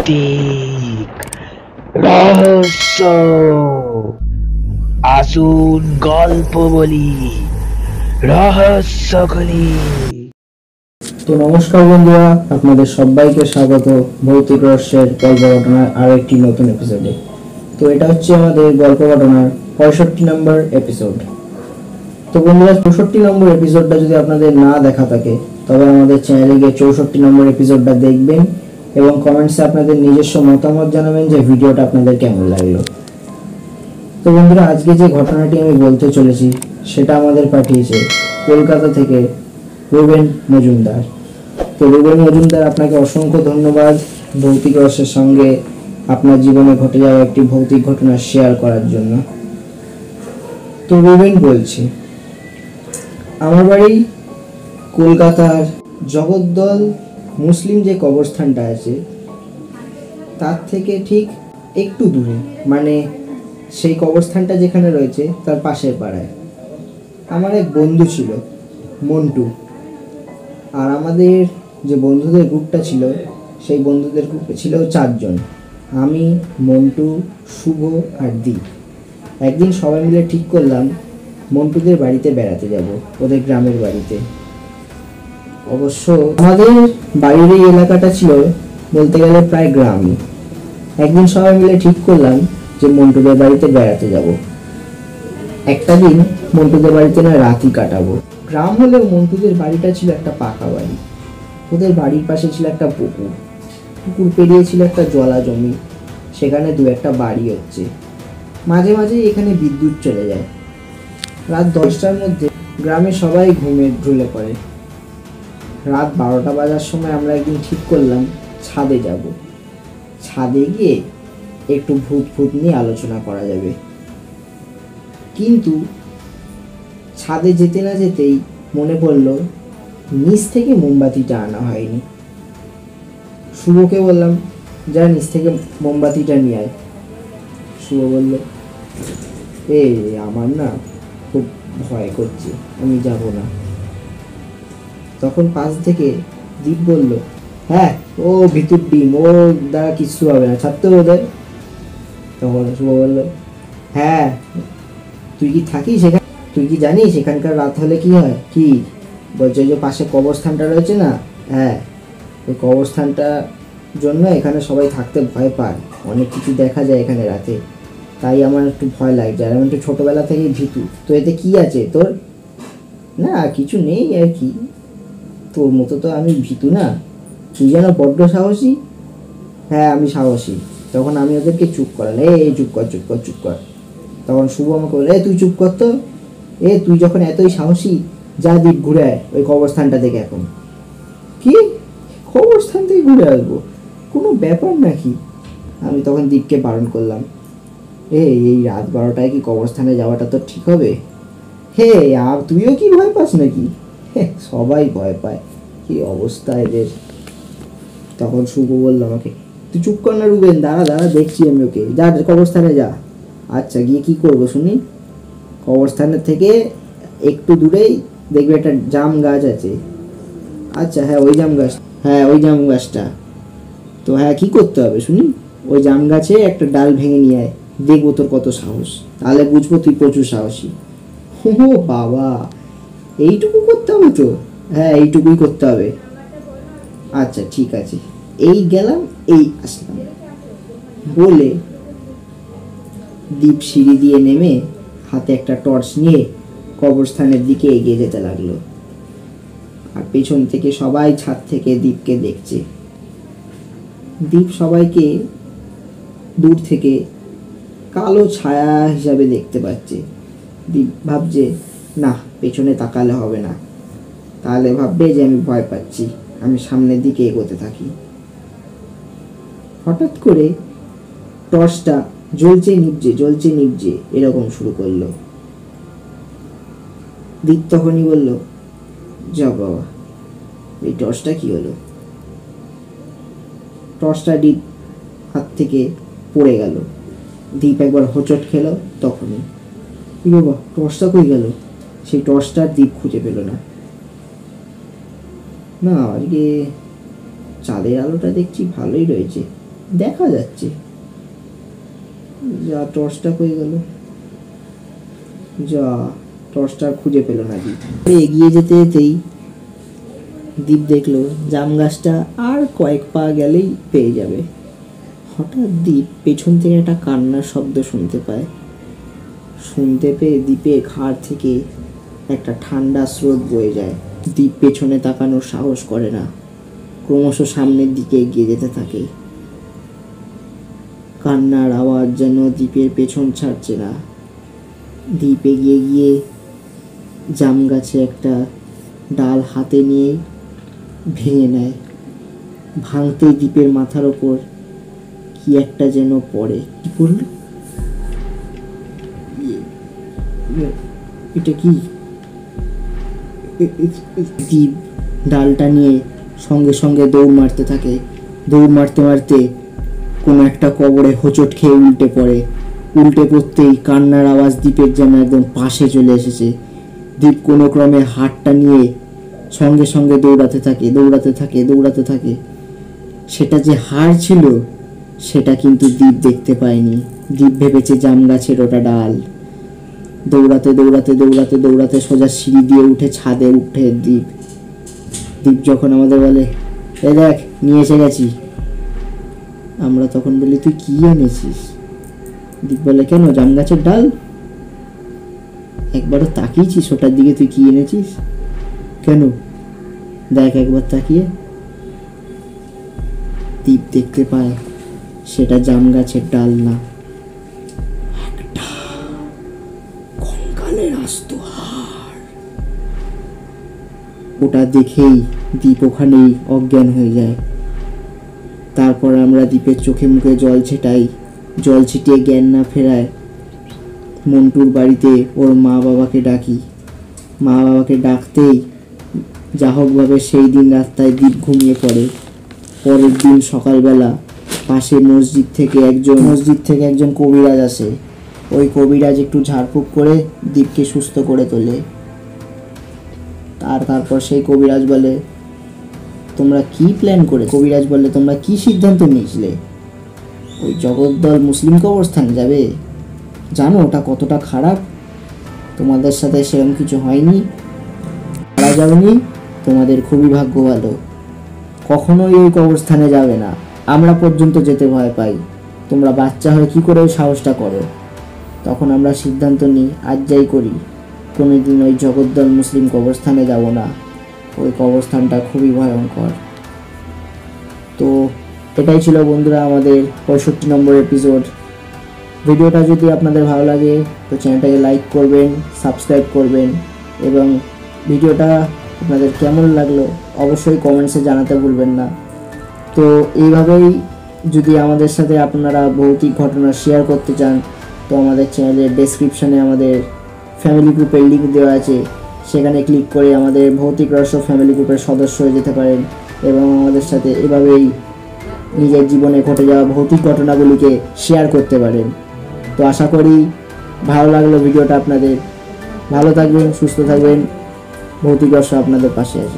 ভৌতিক রহস্য। আসুন গল্প বলি, রহস্য খুলি। তো নমস্কার বন্ধুরা, আপনাদের সবাইকে স্বাগত ভৌতিক রহস্যের গল্প ঘটনার আরো একটি নতুন এপিসোডে। তো এটা হচ্ছে আমাদের গল্প ঘটনার 65 নম্বর এপিসোড। তো বন্ধুরা, 64 নম্বর এপিসোডটা যদি আপনাদের না দেখা থাকে তবে আমাদের চ্যানেলে গিয়ে 64 নম্বর এপিসোডটা দেখবেন এবং কমেন্টসে আপনাদের নিজস্ব মতামত জানাবেন যে ভিডিওটা আপনাদের কেমন লাগলো। তো বন্ধুরা, আজকে যে ঘটনাটি আমি বলতে চলেছি সেটা আমাদের পাঠিয়েছে কলকাতা থেকে রুবেন মজুমদার। তো রুবেন মজুমদার, আপনাকে অসংখ্য ধন্যবাদ ভৌতিক রহস্যের সঙ্গে আপনার জীবনে ঘটে যাওয়া একটি ভৌতিক ঘটনা শেয়ার করার জন্য। তো রুবেন বলছি, আমার বাড়ি কলকাতার জগদ্দল মুসলিম যে কবরস্থানটা আছে তার থেকে ঠিক একটু দূরে, মানে সেই কবরস্থানটা যেখানে রয়েছে তার পাশের পাড়ায় আমার এক বন্ধু ছিল, মন্টু। আর আমাদের যে বন্ধুদের গ্রুপটা ছিল সেই বন্ধুদের গ্রুপে ছিল 4 জন, আমি, মন্টু, শুভ আর দীপ। একদিন সবাই মিলে ঠিক করলাম মন্টুদের বাড়িতে বেড়াতে যাব, ওদের গ্রামের বাড়িতে। অবশ্য আমাদের বাড়ির এই এলাকাটা ছিল বলতে গেলে প্রায় গ্রামই। একদিন সবাই মিলে ঠিক করলাম যে মন্টুদের বাড়িতে বেড়াতে যাব। একটা দিন মন্টুদের বাড়িতে না রাতই কাটাবো। গ্রাম হলেও মন্টুদের বাড়িটা ছিল একটা পাকা বাড়ি। ওদের বাড়ির পাশে ছিল একটা পুকুর, পুকুর পেরিয়ে ছিল একটা জলা জমি, সেখানে 2-1টা বাড়ি হচ্ছে। মাঝে মাঝে এখানে বিদ্যুৎ চলে যায়। রাত 10টার মধ্যে গ্রামে সবাই ঘুমে ঢুলে পড়ে। রাত 12টা বাজার সময় আমরা একদিন ঠিক করলাম ছাদে যাব। ছাদে গিয়ে একটু ভূত নিয়ে আলোচনা করা যাবে। কিন্তু ছাদে যেতে না যেতেই মনে পড়ল নিচ থেকে মোমবাতিটা আনা হয়নি। শুভকে বললাম, যা নিচ থেকে মোমবাতিটা নিয়ে আয়। শুভ বলল, আমার না খুব ভয় করছে, আমি যাব না। তখন পাশ থেকে দীপ বলল, হ্যাঁ ও ভিতর ডিম, ও দ্বারা কিছু হবে না, ছাড়তে ওদের। তখন শুভ বলল, হ্যাঁ তুই কি থাকিস সেখানে? তুই কি জানিস এখানকার রাত হলে কি হয়? কি বলছে, যে পাশে কবরস্থানটা রয়েছে না, হ্যাঁ ওই কবরস্থানটার জন্য এখানে সবাই থাকতে ভয় পায়, অনেক কিছু দেখা যায় এখানে রাতে, তাই আমার একটু ভয় লাগছে। আর আমি একটু ছোটোবেলা থেকেই ভীতু। তো এতে কি আছে তোর? না কিছু নেই আর কি, তোর মতো তো আমি ভীতু না, তুই যেন বড্ড সাহসী। হ্যাঁ আমি সাহসী। তখন আমি ওদেরকে চুপ করালাম, চুপ কর চুপ কর চুপ কর। তখন শুভ আমাকে বলে, তুই চুপ কর তো, তুই যখন এতই সাহসী যা দ্বীপ ঘুরে আয় ওই কবরস্থানটা থেকে। এখন কি কবরস্থান থেকে ঘুরে আসবো? কোনো ব্যাপার নাকি? আমি তখন দ্বীপকে বারণ করলাম, এই রাত 12টায় কি কবরস্থানে যাওয়াটা তো ঠিক হবে? আর তুইও কি ভয় পাস নাকি? সবাই ভয় পায়, কি অবস্থা এদের। তখন শুভ বলল আমাকে, তুই চুপ কর না রুবেন, দাঁড়া দেখছি আমি ওকে, যা কবরস্থানে যা। আচ্ছা গিয়ে কি করবো শুনি? কবরস্থানের থেকে একটু দূরেই দেখবে একটা জাম গাছ আছে। আচ্ছা হ্যাঁ ওই জাম গাছটা। তো হ্যাঁ কি করতে হবে শুনি? ওই জাম গাছে একটা ডাল ভেঙে নিয়ে আয়, দেখবো তোর কত সাহস, তাহলে বুঝবো তুই প্রচুর সাহসী। ও বাবা, এইটুকু করতে হবে তো? হ্যাঁ এইটুকুই করতে হবে। আচ্ছা ঠিক আছে, এই গেলাম এই আসলাম বলে দীপ সিঁড়ি দিয়ে নেমে হাতে একটা টর্চ নিয়ে কবরস্থানের দিকে এগিয়ে যেতে লাগলো। আর পেছন থেকে সবাই ছাদ থেকে দীপকে দেখছে। দীপ সবাইকে দূর থেকে কালো ছায়া হিসাবে দেখতে পাচ্ছে। দীপ ভাবছে, না পেছনে তাকালে হবে না, তাহলে ভাববে যে আমি ভয় পাচ্ছি। আমি সামনের দিকে এগোতে থাকি। হঠাৎ করে টর্চটা জ্বলছে নিভছে এরকম শুরু করলো। দীপ তখনই বলল, যা বাবা, এই টর্চটা কি হলো? টর্চটা দীপ হাত থেকে পড়ে গেল। দীপ একবার হোঁচট খেলো। তখনই কি বাবা, টর্চটা কই গেল? সেই টর্চটা দীপ খুঁজে পেল না। আজকে চাঁদের আলোটা দেখছি ভালোই রয়েছে, দেখা যাচ্ছে। যা, টর্চটা হয়ে গেল। যা, টর্চটা খুঁজে পেল না দ্বীপ। এগিয়ে যেতে যেতেই দ্বীপ দেখলো জাম গাছটা আর কয়েক পা গেলেই পেয়ে যাবে। হঠাৎ দ্বীপ পেছন থেকে একটা কান্নার শব্দ শুনতে পায়। শুনতে পেয়ে দ্বীপের ঘাড় থেকে একটা ঠান্ডা স্রোত বয়ে যায়। দ্বীপ পেছনে তাকানোর সাহস করে না, ক্রমশ সামনের দিকে এগিয়ে যেতে থাকে। কান্নার আওয়াজ যেন দ্বীপের পেছন ছাড়ছে না। দ্বীপ এগিয়ে গিয়ে জাম গাছে একটা ডাল হাতে নিয়ে ভেঙে নেয়। ভাঙতেই দ্বীপের মাথার ওপর কি একটা যেন পড়ে। কি পড়ল? এটা কি? দ্বীপ ডালটা নিয়ে সঙ্গে সঙ্গে দৌড় মারতে থাকে। দৌড় মারতে মারতে কোনো একটা কবরে হোঁচট খেয়ে উল্টে পড়ে। উল্টে পড়তেই কান্নার আওয়াজ দ্বীপের যেন একদম পাশে চলে এসেছে। দ্বীপ কোনো ক্রমে হাতটা নিয়ে সঙ্গে সঙ্গে দৌড়াতে থাকে। সেটা যে হাড় ছিল সেটা কিন্তু দ্বীপ দেখতে পায়নি। দ্বীপ ভেবেছে জাম গাছের ওটা ডাল। দৌড়াতে সোজা সিঁড়ি দিয়ে উঠে ছাদে উঠে দ্বীপ যখন আমাদের বলে, এই দেখ নিয়ে এসে গেছি, আমরা তখন বলি, তুই কি এনেছিস? দ্বীপ বলে, কেন, জাম গাছের ডাল? একবারও তাকিয়েছিস ওটার দিকে? তুই কি এনেছিস? কেন, দেখ একবার তাকিয়ে। দ্বীপ দেখতে পায় সেটা জাম গাছের ডাল না, একটা কঙ্কালের আস্ত হাড়। ওটা দেখেই দ্বীপ ওখানেই অজ্ঞান হয়ে যায়। তারপর আমরা দ্বীপের চোখে মুখে জল ছিটিয়ে জ্ঞান না ফেরায় মন্টুর বাড়িতে ওর মা বাবাকে ডাকি। মা বাবাকে ডাকতেই যা হোকভাবে সেই দিন রাস্তায় দ্বীপ ঘুমিয়ে পড়ে। পরের দিন সকালবেলা পাশে মসজিদ থেকে একজন কবিরাজ আসে। ওই কবিরাজ একটু ঝাড়ফুঁক করে দ্বীপকে সুস্থ করে তোলে। তারপর সেই কবিরাজ বলে, তোমরা কি প্ল্যান করে? কবিরাজ বলে, তোমরা কি সিদ্ধান্ত নিয়েছিলে? ওই জগদ্দল মুসলিম কবরস্থানে যাবে? জানো ওটা কতটা খারাপ? তোমাদের সাথে সেরকম কিছু হয়নি, মারা যাওনি, তোমাদের খুবই ভাগ্য ভালো। কখনোই ওই কবরস্থানে যাবে না, আমরা পর্যন্ত যেতে ভয় পাই, তোমরা বাচ্চা হয়ে কি করে ওই সাহসটা করো? তখন আমরা সিদ্ধান্ত নিই, আজ যাই করি কোনোদিন ওই জগদ্দল মুসলিম কবরস্থানে যাব না, ওই কবরস্থানটা খুবই ভয়ঙ্কর। তো এটাই ছিল বন্ধুরা আমাদের 65 নম্বর এপিসোড। ভিডিওটা যদি আপনাদের ভালো লাগে তো চ্যানেলটাকে লাইক করবেন, সাবস্ক্রাইব করবেন, এবং ভিডিওটা আপনাদের কেমন লাগলো অবশ্যই কমেন্টসে জানাতে ভুলবেন না। তো এইভাবেই যদি আমাদের সাথে আপনারা ভৌতিক ঘটনা শেয়ার করতে চান তো আমাদের চ্যানেলের ডেসক্রিপশানে আমাদের ফ্যামিলি গ্রুপের লিঙ্ক দেওয়া আছে, সেখানে ক্লিক করে আমাদের ভৌতিক রহস্য ফ্যামিলি গ্রুপের সদস্য হয়ে যেতে পারেন এবং আমাদের সাথে এভাবেই নিজের জীবনে ঘটে যাওয়া ভৌতিক ঘটনাগুলিকে শেয়ার করতে পারেন। তো আশা করি ভালো লাগলো ভিডিওটা আপনাদের। ভালো থাকবেন, সুস্থ থাকবেন, ভৌতিক রহস্য আপনাদের পাশে আছে।